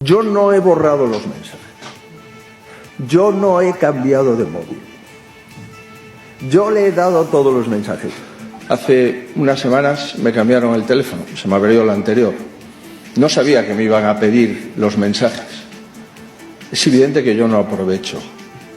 Yo no he borrado los mensajes. Yo no he cambiado de móvil. Yo le he dado todos los mensajes. Hace unas semanas me cambiaron el teléfono, se me abrió el anterior. No sabía que me iban a pedir los mensajes. Es evidente que yo no aprovecho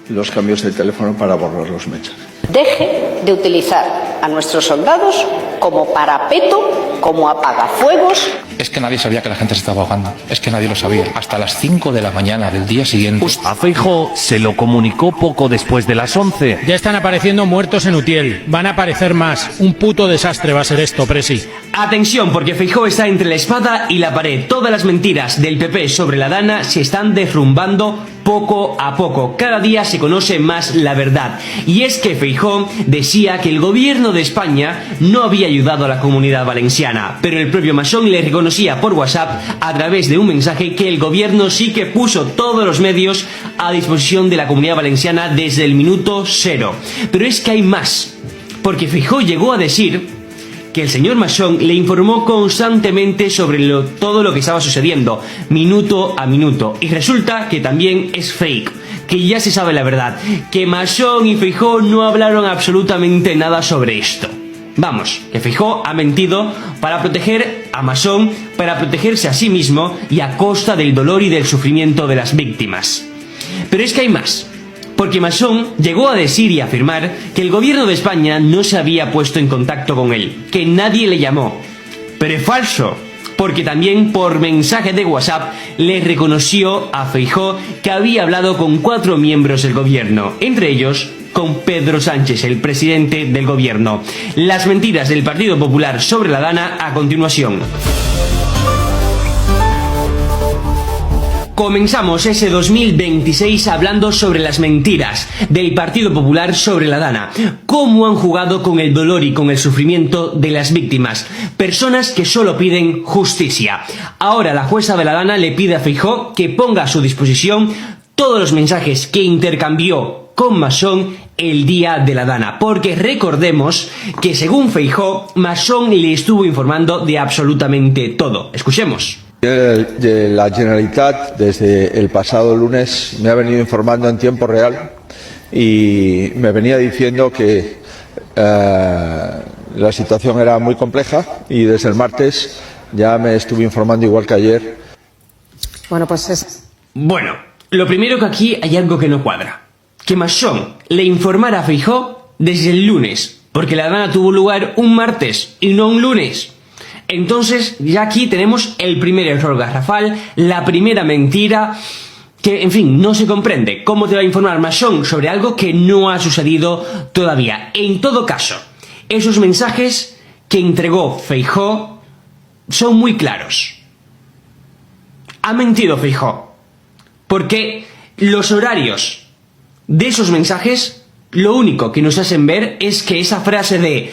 los cambios de teléfono para borrar los mensajes. Deje de utilizar a nuestros soldados como parapeto, como apagafuegos. Es que nadie sabía que la gente se estaba ahogando. Es que nadie lo sabía. Hasta las 5 de la mañana del día siguiente. A Feijóo se lo comunicó poco después de las 11. Ya están apareciendo muertos en Utiel. Van a aparecer más. Un puto desastre va a ser esto, Presi. Atención, porque Feijóo está entre la espada y la pared. Todas las mentiras del PP sobre la Dana se están derrumbando poco a poco. Cada día se conoce más la verdad. Y es que Feijóo decía que el gobierno de España no había ayudado a la comunidad valenciana, pero el propio Masón le reconocía por WhatsApp a través de un mensaje que el gobierno sí que puso todos los medios a disposición de la comunidad valenciana desde el minuto cero. Pero es que hay más, porque Feijóo llegó a decir que el señor Masón le informó constantemente sobre todo lo que estaba sucediendo, minuto a minuto. Y resulta que también es fake, que ya se sabe la verdad, que Masón y Feijóo no hablaron absolutamente nada sobre esto. Vamos, que Feijóo ha mentido para proteger a Masón, para protegerse a sí mismo y a costa del dolor y del sufrimiento de las víctimas. Pero es que hay más. Porque Masón llegó a decir y afirmar que el gobierno de España no se había puesto en contacto con él, que nadie le llamó. Pero es falso, porque también por mensaje de WhatsApp le reconoció a Feijóo que había hablado con 4 miembros del gobierno, entre ellos con Pedro Sánchez, el presidente del gobierno. Las mentiras del Partido Popular sobre la Dana a continuación. Comenzamos ese 2026 hablando sobre las mentiras del Partido Popular sobre la Dana. Cómo han jugado con el dolor y con el sufrimiento de las víctimas. Personas que solo piden justicia. Ahora la jueza de la Dana le pide a Feijóo que ponga a su disposición todos los mensajes que intercambió con Masón el día de la Dana. Porque recordemos que según Feijóo, Masón le estuvo informando de absolutamente todo. Escuchemos. De la Generalitat, desde el pasado lunes, me ha venido informando en tiempo real y me venía diciendo que la situación era muy compleja y desde el martes ya me estuve informando igual que ayer. Bueno, lo primero que aquí hay algo que no cuadra. Que Masón le informara a Feijóo desde el lunes, porque la Dana tuvo lugar un martes y no un lunes. Entonces ya aquí tenemos el primer error garrafal, la primera mentira, que en fin, no se comprende. ¿Cómo te va a informar Masón sobre algo que no ha sucedido todavía? En todo caso, esos mensajes que entregó Feijóo son muy claros. Ha mentido Feijóo, porque los horarios de esos mensajes lo único que nos hacen ver es que esa frase de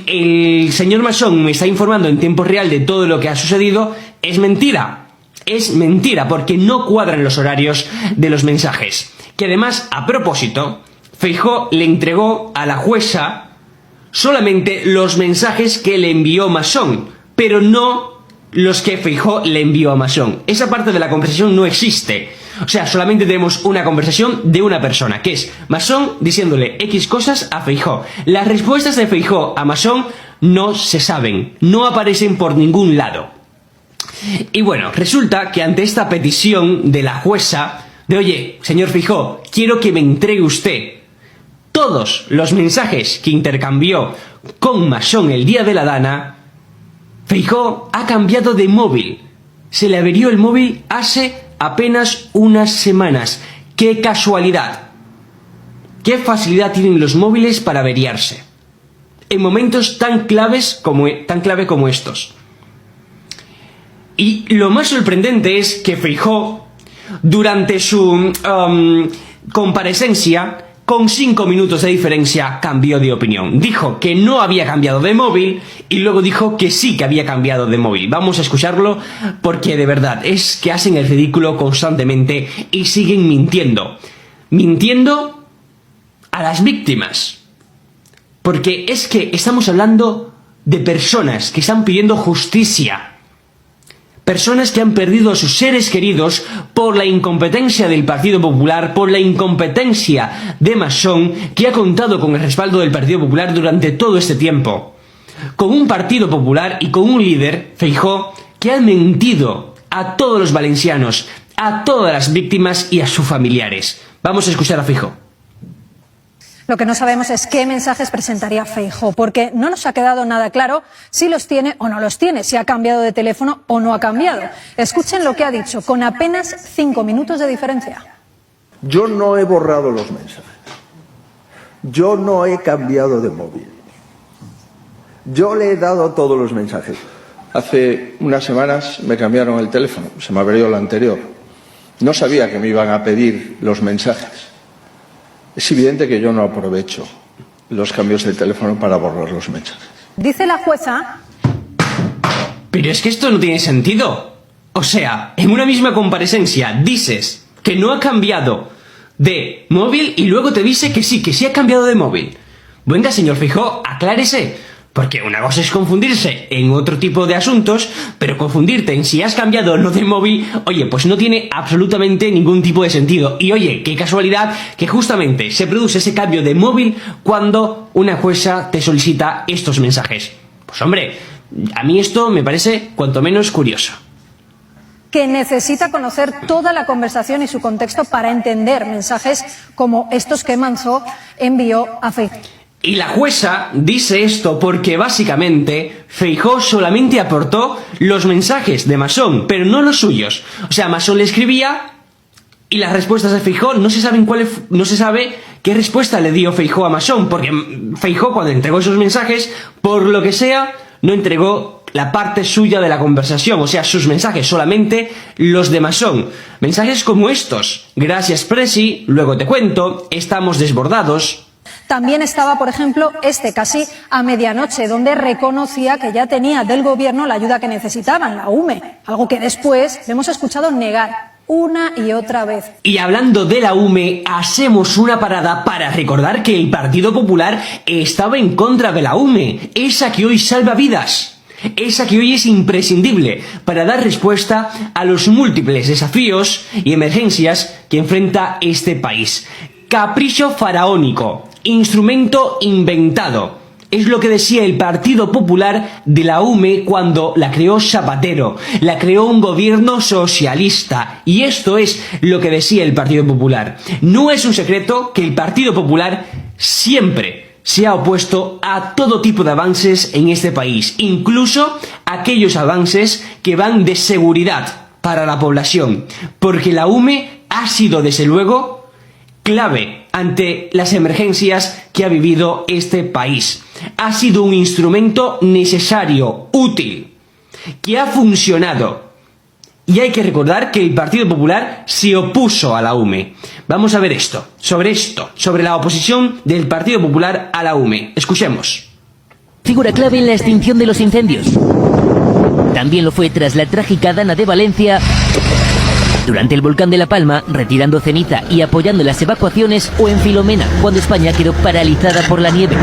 el señor Masón me está informando en tiempo real de todo lo que ha sucedido es mentira. Es mentira porque no cuadran los horarios de los mensajes. Que además, a propósito, Feijóo le entregó a la jueza solamente los mensajes que le envió Masón, pero no los que Feijóo le envió a Masón. Esa parte de la conversación no existe. O sea, solamente tenemos una conversación de una persona, que es Masón diciéndole X cosas a Feijóo. Las respuestas de Feijóo a Masón no se saben, no aparecen por ningún lado. Y bueno, resulta que ante esta petición de la jueza, de oye, señor Feijóo, quiero que me entregue usted todos los mensajes que intercambió con Masón el día de la Dana, Feijóo ha cambiado de móvil. Se le averió el móvil hace apenas unas semanas. ¡Qué casualidad! ¡Qué facilidad tienen los móviles para averiarse! En momentos tan clave como estos. Y lo más sorprendente es que Feijóo, durante su comparecencia, con 5 minutos de diferencia, cambió de opinión. Dijo que no había cambiado de móvil y luego dijo que sí que había cambiado de móvil. Vamos a escucharlo porque de verdad es que hacen el ridículo constantemente y siguen mintiendo. Mintiendo a las víctimas. Porque es que estamos hablando de personas que están pidiendo justicia. Personas que han perdido a sus seres queridos por la incompetencia del Partido Popular, por la incompetencia de Masón, que ha contado con el respaldo del Partido Popular durante todo este tiempo. Con un Partido Popular y con un líder, Feijóo, que ha mentido a todos los valencianos, a todas las víctimas y a sus familiares. Vamos a escuchar a Feijóo. Lo que no sabemos es qué mensajes presentaría Feijóo, porque no nos ha quedado nada claro si los tiene o no los tiene, si ha cambiado de teléfono o no ha cambiado. Escuchen lo que ha dicho, con apenas 5 minutos de diferencia. Yo no he borrado los mensajes. Yo no he cambiado de móvil. Yo le he dado todos los mensajes. Hace unas semanas me cambiaron el teléfono, se me averió el anterior. No sabía que me iban a pedir los mensajes. Es evidente que yo no aprovecho los cambios de teléfono para borrar los mensajes. Dice la jueza... Pero es que esto no tiene sentido. O sea, en una misma comparecencia dices que no ha cambiado de móvil y luego te dice que sí ha cambiado de móvil. Venga, señor Feijóo, aclárese. Porque una cosa es confundirse en otro tipo de asuntos, pero confundirte en si has cambiado o no de móvil, oye, pues no tiene absolutamente ningún tipo de sentido. Y oye, qué casualidad que justamente se produce ese cambio de móvil cuando una jueza te solicita estos mensajes. Pues hombre, a mí esto me parece cuanto menos curioso. Que necesita conocer toda la conversación y su contexto para entender mensajes como estos que Manzó envió a Feijóo. Y la jueza dice esto porque básicamente Feijóo solamente aportó los mensajes de Masón, pero no los suyos. O sea, Masón le escribía y las respuestas de Feijóo no se sabe qué respuesta le dio Feijóo a Masón, porque Feijóo cuando entregó esos mensajes, por lo que sea, no entregó la parte suya de la conversación, o sea, sus mensajes, solamente los de Masón. Mensajes como estos: gracias Presi, luego te cuento, estamos desbordados. También estaba, por ejemplo, casi a medianoche, donde reconocía que ya tenía del gobierno la ayuda que necesitaban, la UME, algo que después le hemos escuchado negar una y otra vez. Y hablando de la UME, hacemos una parada para recordar que el Partido Popular estaba en contra de la UME, esa que hoy salva vidas, esa que hoy es imprescindible para dar respuesta a los múltiples desafíos y emergencias que enfrenta este país. Capricho faraónico, instrumento inventado. Es lo que decía el Partido Popular de la UME cuando la creó Zapatero. La creó un gobierno socialista. Y esto es lo que decía el Partido Popular. No es un secreto que el Partido Popular siempre se ha opuesto a todo tipo de avances en este país. Incluso aquellos avances que van de seguridad para la población. Porque la UME ha sido, desde luego, clave ante las emergencias que ha vivido este país. Ha sido un instrumento necesario, útil, que ha funcionado. Y hay que recordar que el Partido Popular se opuso a la UME. Vamos a ver sobre la oposición del Partido Popular a la UME. Escuchemos. Figura clave en la extinción de los incendios. También lo fue tras la trágica dana de Valencia, durante el volcán de La Palma, retirando ceniza y apoyando las evacuaciones, o en Filomena, cuando España quedó paralizada por la nieve.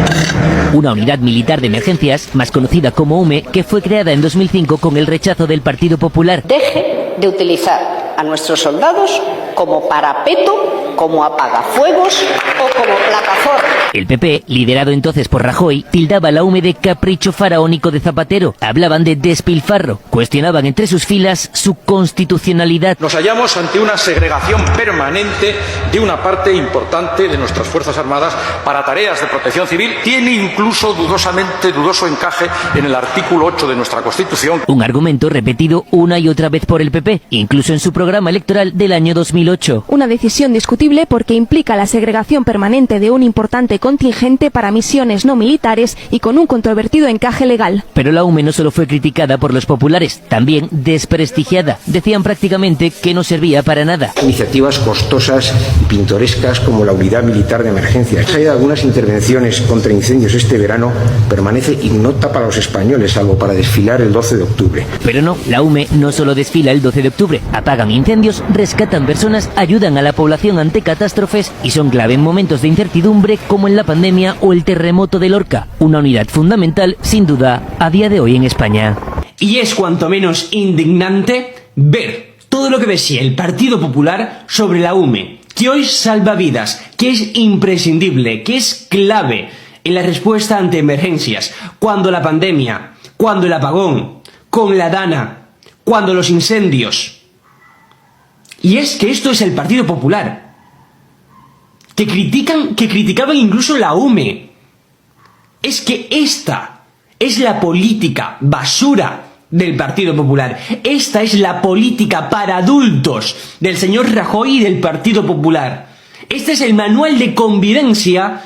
Una unidad militar de emergencias, más conocida como UME, que fue creada en 2005 con el rechazo del Partido Popular. Deje de utilizar a nuestros soldados como parapeto, como apagafuegos o como plataforma. El PP, liderado entonces por Rajoy, tildaba a la UME de capricho faraónico de Zapatero. Hablaban de despilfarro. Cuestionaban entre sus filas su constitucionalidad. Nos hallamos ante una segregación permanente de una parte importante de nuestras Fuerzas Armadas para tareas de protección civil. Tiene incluso dudoso encaje en el artículo 8 de nuestra Constitución. Un argumento repetido una y otra vez por el PP, incluso en su programa electoral del año 2008. Una decisión discutible porque implica la segregación permanente de un importante contingente para misiones no militares y con un controvertido encaje legal. Pero la UME no solo fue criticada por los populares, también desprestigiada. Decían prácticamente que no servía para nada. Iniciativas costosas y pintorescas como la Unidad Militar de Emergencias. Hay algunas intervenciones contra incendios este verano, permanece ignota para los españoles, salvo para desfilar el 12 de octubre. Pero no, la UME no solo desfila el 12 de octubre, apagan incendios, rescatan personas, ayudan a la población ante catástrofes y son clave en momentos de incertidumbre como en la pandemia o el terremoto de Lorca. Una unidad fundamental, sin duda, a día de hoy en España. Y es cuanto menos indignante ver todo lo que decía el Partido Popular sobre la UME, que hoy salva vidas, que es imprescindible, que es clave en la respuesta ante emergencias, cuando la pandemia, cuando el apagón, con la DANA, cuando los incendios. Y es que esto es el Partido Popular, que criticaban incluso la UME. Es que esta es la política basura del Partido Popular. Esta es la política para adultos del señor Rajoy y del Partido Popular. Este es el manual de convivencia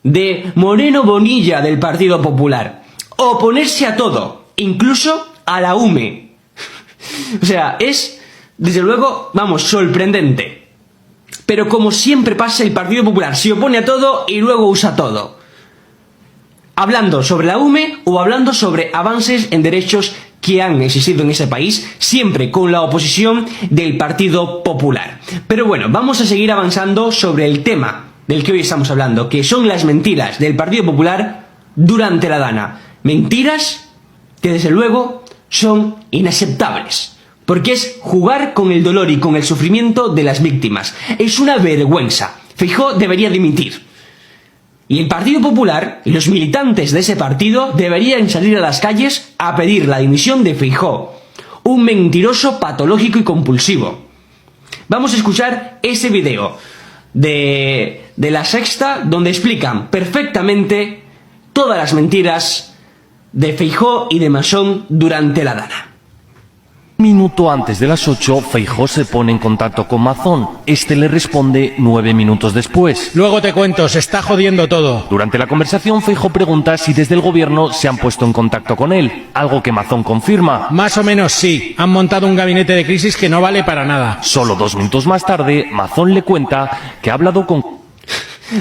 de Moreno Bonilla del Partido Popular. Oponerse a todo, incluso a la UME. O sea, es, desde luego, vamos, sorprendente. Pero como siempre pasa, el Partido Popular se opone a todo y luego usa todo. Hablando sobre la UME o hablando sobre avances en derechos que han existido en ese país, siempre con la oposición del Partido Popular. Pero bueno, vamos a seguir avanzando sobre el tema del que hoy estamos hablando, que son las mentiras del Partido Popular durante la DANA. Mentiras que desde luego son inaceptables, porque es jugar con el dolor y con el sufrimiento de las víctimas. Es una vergüenza. Feijóo debería dimitir. Y el Partido Popular y los militantes de ese partido deberían salir a las calles a pedir la dimisión de Feijóo, un mentiroso patológico y compulsivo. Vamos a escuchar ese video de La Sexta, donde explican perfectamente todas las mentiras de Feijóo y de Masón durante la DANA. Minuto antes de las 8, Feijóo se pone en contacto con Mazón. Este le responde 9 minutos después. Luego te cuento, se está jodiendo todo. Durante la conversación, Feijóo pregunta si desde el gobierno se han puesto en contacto con él, algo que Mazón confirma. Más o menos sí, han montado un gabinete de crisis que no vale para nada. Solo 2 minutos más tarde, Mazón le cuenta que ha hablado con...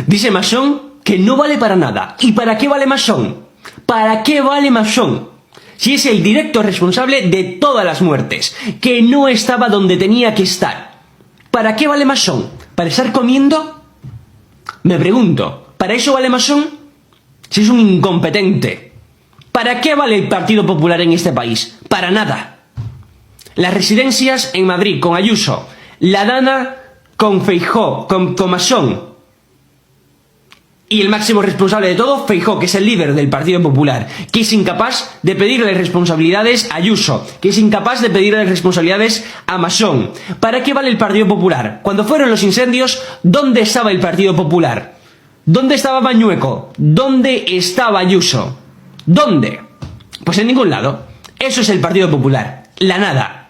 Dice Masón que no vale para nada. ¿Y para qué vale Masón? ¿Para qué vale Masón? Si es el directo responsable de todas las muertes, que no estaba donde tenía que estar. ¿Para qué vale Masón? ¿Para estar comiendo? Me pregunto, ¿para eso vale Masón? Si es un incompetente. ¿Para qué vale el Partido Popular en este país? Para nada. Las residencias en Madrid con Ayuso, la DANA con Feijóo, con Masón. Y el máximo responsable de todo, Feijóo, que es el líder del Partido Popular, que es incapaz de pedirle responsabilidades a Ayuso, que es incapaz de pedirle responsabilidades a Masón. ¿Para qué vale el Partido Popular? Cuando fueron los incendios, ¿dónde estaba el Partido Popular? ¿Dónde estaba Mañueco? ¿Dónde estaba Ayuso? ¿Dónde? Pues en ningún lado. Eso es el Partido Popular. La nada.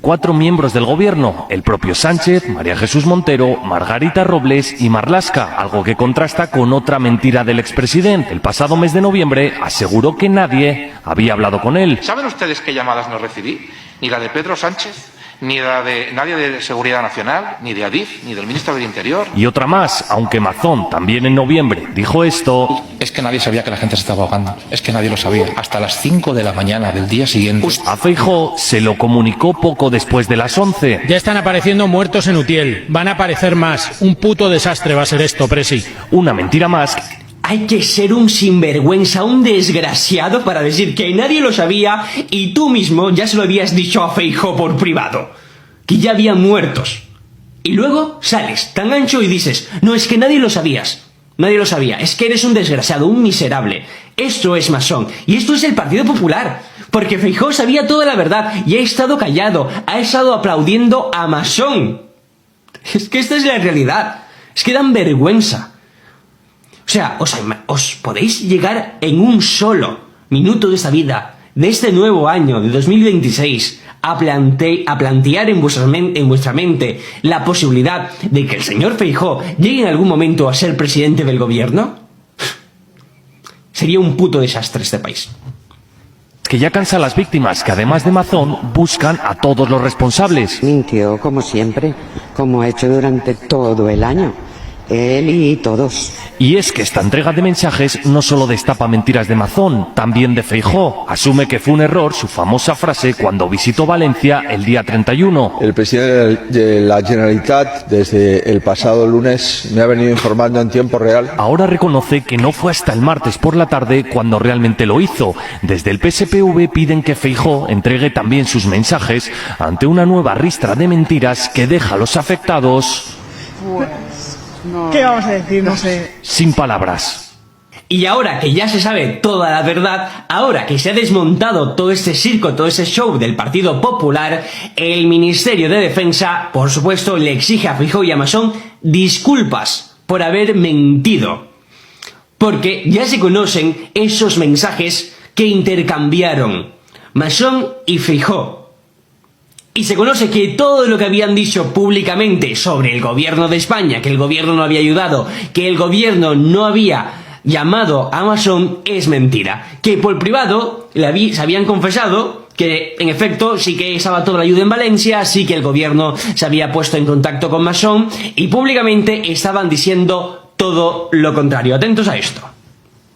4 miembros del gobierno, el propio Sánchez, María Jesús Montero, Margarita Robles y Marlaska, algo que contrasta con otra mentira del expresidente. El pasado mes de noviembre aseguró que nadie había hablado con él. ¿Saben ustedes qué llamadas no recibí? Ni la de Pedro Sánchez, ni la de nadie de Seguridad Nacional, ni de Adif, ni del ministro del Interior. Y otra más, aunque Mazón también en noviembre dijo esto. Es que nadie sabía que la gente se estaba ahogando. Es que nadie lo sabía. Hasta las 5 de la mañana del día siguiente. A Feijóo se lo comunicó poco después de las 11. Ya están apareciendo muertos en Utiel. Van a aparecer más. Un puto desastre va a ser esto, Presi. Una mentira más. Hay que ser un sinvergüenza, un desgraciado para decir que nadie lo sabía y tú mismo ya se lo habías dicho a Feijóo por privado, que ya había muertos. Y luego sales tan ancho y dices, no, es que nadie lo sabías. Nadie lo sabía. Es que eres un desgraciado, un miserable. Esto es Masón. Y esto es el Partido Popular. Porque Feijóo sabía toda la verdad y ha estado callado. Ha estado aplaudiendo a Masón. Es que esta es la realidad. Es que dan vergüenza. O sea, os podéis llegar en un solo minuto de esta vida, de este nuevo año, de 2026, a plantear en vuestra mente la posibilidad de que el señor Feijóo llegue en algún momento a ser presidente del gobierno. Sería un puto desastre este país. Que ya cansa a las víctimas, que además de Mazón buscan a todos los responsables. Mintió, como siempre, como ha hecho durante todo el año. Él y todos. Y es que esta entrega de mensajes no solo destapa mentiras de Mazón, también de Feijóo. Asume que fue un error su famosa frase cuando visitó Valencia el día 31. El presidente de la Generalitat desde el pasado lunes me ha venido informando en tiempo real. Ahora reconoce que no fue hasta el martes por la tarde cuando realmente lo hizo. Desde el PSPV piden que Feijóo entregue también sus mensajes ante una nueva ristra de mentiras que deja a los afectados... ¿Qué vamos a decir? No sé. Sin palabras. Y ahora que ya se sabe toda la verdad, ahora que se ha desmontado todo este circo, todo ese show del Partido Popular, el Ministerio de Defensa, por supuesto, le exige a Feijóo y a Masón disculpas por haber mentido. Porque ya se conocen esos mensajes que intercambiaron Masón y Feijóo. Y se conoce que todo lo que habían dicho públicamente sobre el gobierno de España, que el gobierno no había ayudado, que el gobierno no había llamado a Masón, es mentira. Que por privado se habían confesado que en efecto sí que estaba toda la ayuda en Valencia, sí que el gobierno se había puesto en contacto con Masón y públicamente estaban diciendo todo lo contrario. Atentos a esto.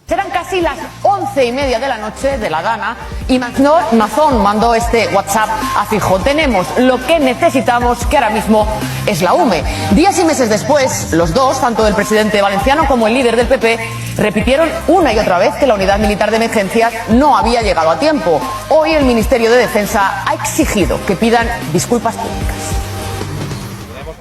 Eran casi las 11:30 de la noche de la gana y Mazón mandó este WhatsApp a Feijóo. Tenemos lo que necesitamos, que ahora mismo es la UME. Días y meses después, los dos, tanto el presidente valenciano como el líder del PP, repitieron una y otra vez que la unidad militar de emergencias no había llegado a tiempo. Hoy el Ministerio de Defensa ha exigido que pidan disculpas públicas.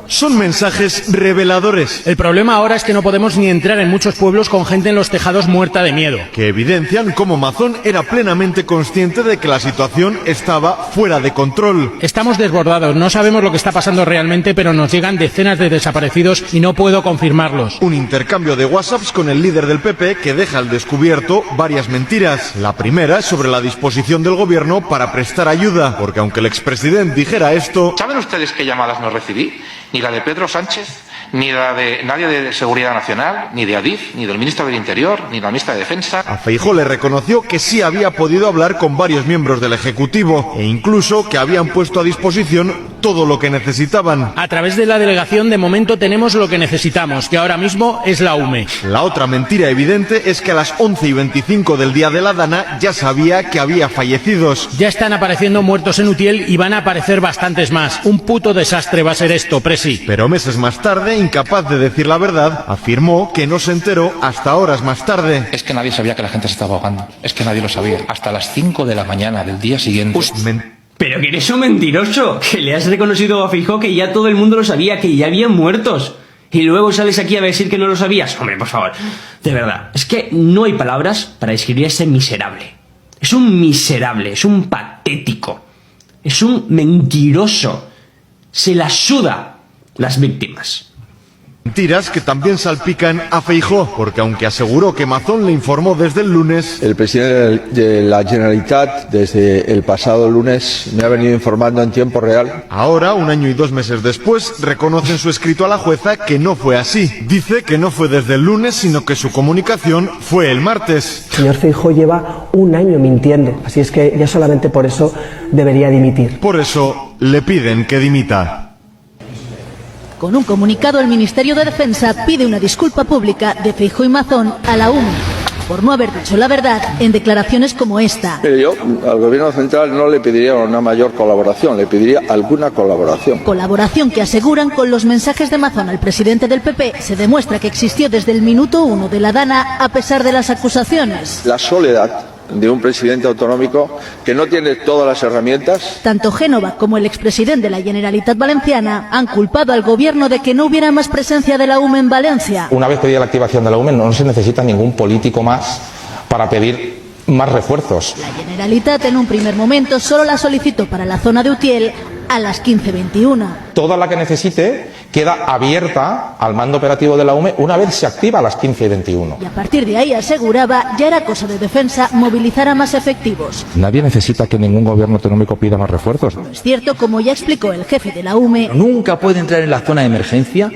Son mensajes reveladores. El problema ahora es que no podemos ni entrar en muchos pueblos con gente en los tejados muerta de miedo. Que evidencian cómo Mazón era plenamente consciente de que la situación estaba fuera de control. Estamos desbordados, no sabemos lo que está pasando realmente, pero nos llegan decenas de desaparecidos y no puedo confirmarlos. Un intercambio de WhatsApps con el líder del PP que deja al descubierto varias mentiras. La primera es sobre la disposición del gobierno para prestar ayuda, porque aunque el expresidente dijera esto... ¿Saben ustedes qué llamadas no recibí? Ni la de Pedro Sánchez, ni la de nadie de Seguridad Nacional, ni de Adif, ni del ministro del Interior, ni la ministra de Defensa. A Feijóo le reconoció que sí había podido hablar con varios miembros del Ejecutivo e incluso que habían puesto a disposición todo lo que necesitaban. A través de la delegación de momento tenemos lo que necesitamos, que ahora mismo es la UME. La otra mentira evidente es que a las 11:25 del día de la Dana ya sabía que había fallecidos. Ya están apareciendo muertos en Utiel y van a aparecer bastantes más. Un puto desastre va a ser esto, Presi. Pero meses más tarde, incapaz de decir la verdad, afirmó que no se enteró hasta horas más tarde. Es que nadie sabía que la gente se estaba ahogando. Es que nadie lo sabía. Hasta las 5 de la mañana del día siguiente. Pero que eres un mentiroso, que le has reconocido a Feijóo que ya todo el mundo lo sabía, que ya habían muertos. Y luego sales aquí a decir que no lo sabías. Hombre, por favor, de verdad, es que no hay palabras para describir a ese miserable. Es un miserable, es un patético, es un mentiroso. Se la suda las víctimas. Mentiras que también salpican a Feijóo, porque aunque aseguró que Mazón le informó desde el lunes, el presidente de la Generalitat desde el pasado lunes me ha venido informando en tiempo real. Ahora, 1 año y 2 meses después, reconoce en su escrito a la jueza que no fue así. Dice que no fue desde el lunes, sino que su comunicación fue el martes. El señor Feijóo lleva 1 año mintiendo, así es que ya solamente por eso debería dimitir. Por eso le piden que dimita. Con un comunicado, el Ministerio de Defensa pide una disculpa pública de Feijóo y Mazón a la UME por no haber dicho la verdad en declaraciones como esta. Pero yo al Gobierno central no le pediría una mayor colaboración, le pediría alguna colaboración. Colaboración que aseguran con los mensajes de Mazón al presidente del PP se demuestra que existió desde el minuto 1 de la Dana a pesar de las acusaciones. La soledad de un presidente autonómico que no tiene todas las herramientas. Tanto Génova como el expresidente de la Generalitat Valenciana han culpado al gobierno de que no hubiera más presencia de la UME en Valencia. Una vez pedida la activación de la UME no se necesita ningún político más para pedir más refuerzos. La Generalitat en un primer momento solo la solicitó para la zona de Utiel a las 15:21. Toda la que necesite queda abierta al mando operativo de la UME una vez se activa a las 15:21. Y a partir de ahí aseguraba ya era cosa de defensa movilizar a más efectivos. Nadie necesita que ningún gobierno autonómico pida más refuerzos. Es cierto, como ya explicó el jefe de la UME, nunca puede entrar en la zona de emergencia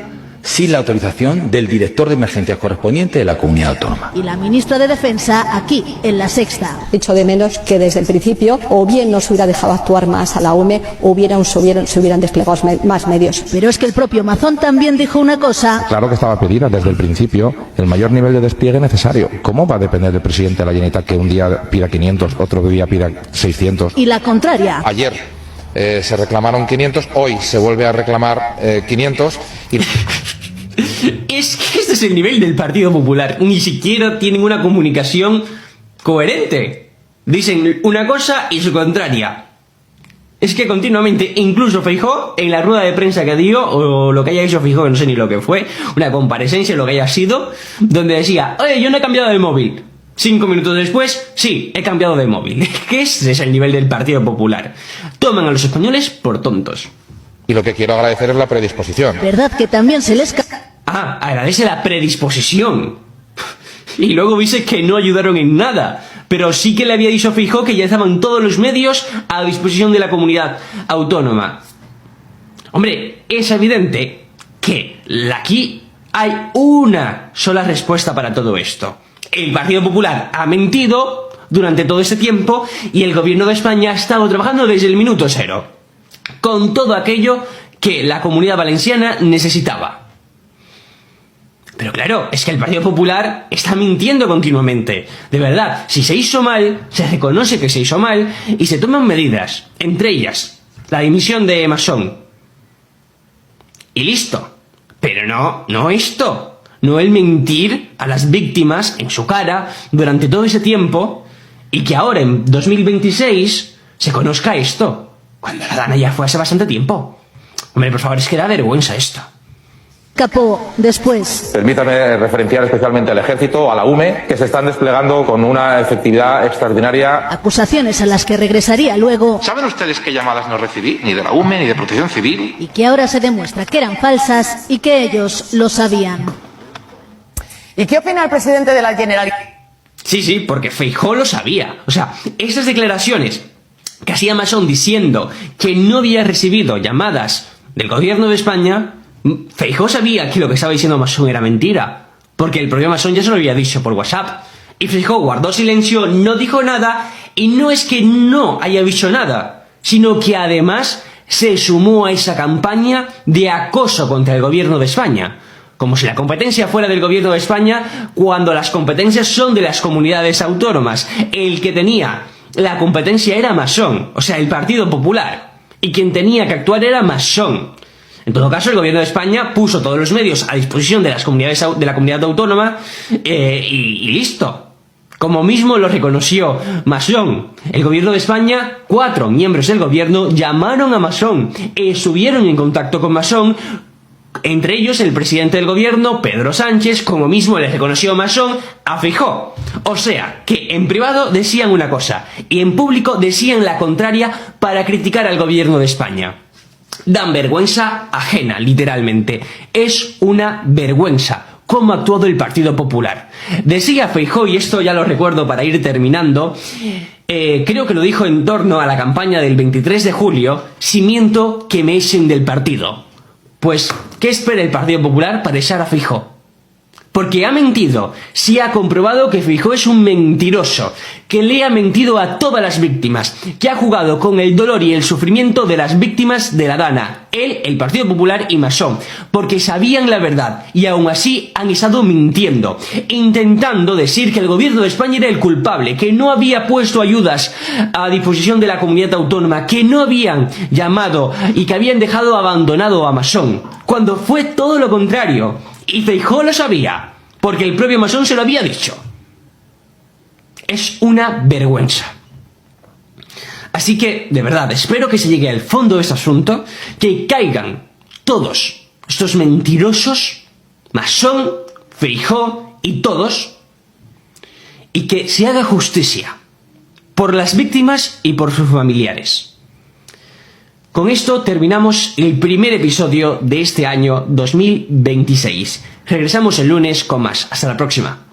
sin la autorización del director de emergencias correspondiente de la comunidad autónoma. Y la ministra de Defensa aquí, en La Sexta. Echo de menos que desde el principio o bien no se hubiera dejado actuar más a la UME o se hubieran desplegado más medios. Pero es que el propio Mazón también dijo una cosa. Claro que estaba pedida desde el principio el mayor nivel de despliegue necesario. ¿Cómo va a depender del presidente de la Generalitat que un día pida 500, otro día pida 600? Y la contraria. Ayer se reclamaron 500, hoy se vuelve a reclamar 500 y... Es que este es el nivel del Partido Popular. Ni siquiera tienen una comunicación coherente. Dicen una cosa y su contraria. Es que continuamente, incluso Feijóo, en la rueda de prensa que dio, o lo que haya hecho Feijóo, no sé ni lo que fue, una comparecencia, lo que haya sido, donde decía, oye, yo no he cambiado de móvil. 5 minutos después, sí, he cambiado de móvil. Que ese es el nivel del Partido Popular. Toman a los españoles por tontos. Y lo que quiero agradecer es la predisposición. ¿Verdad que también se les... agradece la predisposición. Y luego dice que no ayudaron en nada. Pero sí que le había dicho a Feijóo que ya estaban todos los medios a disposición de la comunidad autónoma. Hombre, es evidente que aquí hay una sola respuesta para todo esto. El Partido Popular ha mentido durante todo este tiempo y el gobierno de España ha estado trabajando desde el minuto cero con todo aquello que la Comunidad Valenciana necesitaba. Pero claro, es que el Partido Popular está mintiendo continuamente. De verdad, si se hizo mal, se reconoce que se hizo mal y se toman medidas, entre ellas la dimisión de Masón. Y listo. Pero no esto. No el mentir a las víctimas en su cara durante todo ese tiempo y que ahora en 2026 se conozca esto, cuando la Dana ya fue hace bastante tiempo. Hombre, por favor, es que da vergüenza esto. Capó después. Permítame referenciar especialmente al Ejército, a la UME, que se están desplegando con una efectividad extraordinaria. Acusaciones a las que regresaría luego. ¿Saben ustedes qué llamadas no recibí? Ni de la UME, ni de Protección Civil. Y que ahora se demuestra que eran falsas y que ellos lo sabían. ¿Y qué opina el presidente de la Generalitat? Sí, porque Feijóo lo sabía. O sea, esas declaraciones que hacía Masón diciendo que no había recibido llamadas del gobierno de España, Feijóo sabía que lo que estaba diciendo Masón era mentira, porque el propio Masón ya se lo había dicho por WhatsApp. Y Feijóo guardó silencio, no dijo nada, y no es que no haya dicho nada, sino que además se sumó a esa campaña de acoso contra el gobierno de España. Como si la competencia fuera del gobierno de España, cuando las competencias son de las comunidades autónomas. El que tenía la competencia era Masón, o sea, el Partido Popular. Y quien tenía que actuar era Masón. En todo caso, el gobierno de España puso todos los medios a disposición de las comunidades de la comunidad autónoma y listo. Como mismo lo reconoció Masón. El gobierno de España, 4 miembros del gobierno llamaron a Masón, estuvieron en contacto con Masón, entre ellos el presidente del gobierno, Pedro Sánchez, como mismo le reconoció Masón a Feijóo. O sea, que en privado decían una cosa y en público decían la contraria para criticar al gobierno de España. Dan vergüenza ajena, literalmente. Es una vergüenza cómo ha actuado el Partido Popular. Decía Feijóo, y esto ya lo recuerdo para ir terminando, creo que lo dijo en torno a la campaña del 23 de julio, si miento, que me echen del partido. Pues, ¿qué espera el Partido Popular para echar a Feijóo? Porque ha mentido, sí ha comprobado que Feijóo es un mentiroso, que le ha mentido a todas las víctimas, que ha jugado con el dolor y el sufrimiento de las víctimas de la Dana, él, el Partido Popular y Masón, porque sabían la verdad y aún así han estado mintiendo, intentando decir que el gobierno de España era el culpable, que no había puesto ayudas a disposición de la comunidad autónoma, que no habían llamado y que habían dejado abandonado a Masón, cuando fue todo lo contrario. Y Feijóo lo sabía, porque el propio Masón se lo había dicho. Es una vergüenza. Así que, de verdad, espero que se llegue al fondo de este asunto, que caigan todos estos mentirosos, Masón, Feijóo y todos, y que se haga justicia por las víctimas y por sus familiares. Con esto terminamos el primer episodio de este año 2026. Regresamos el lunes con más. Hasta la próxima.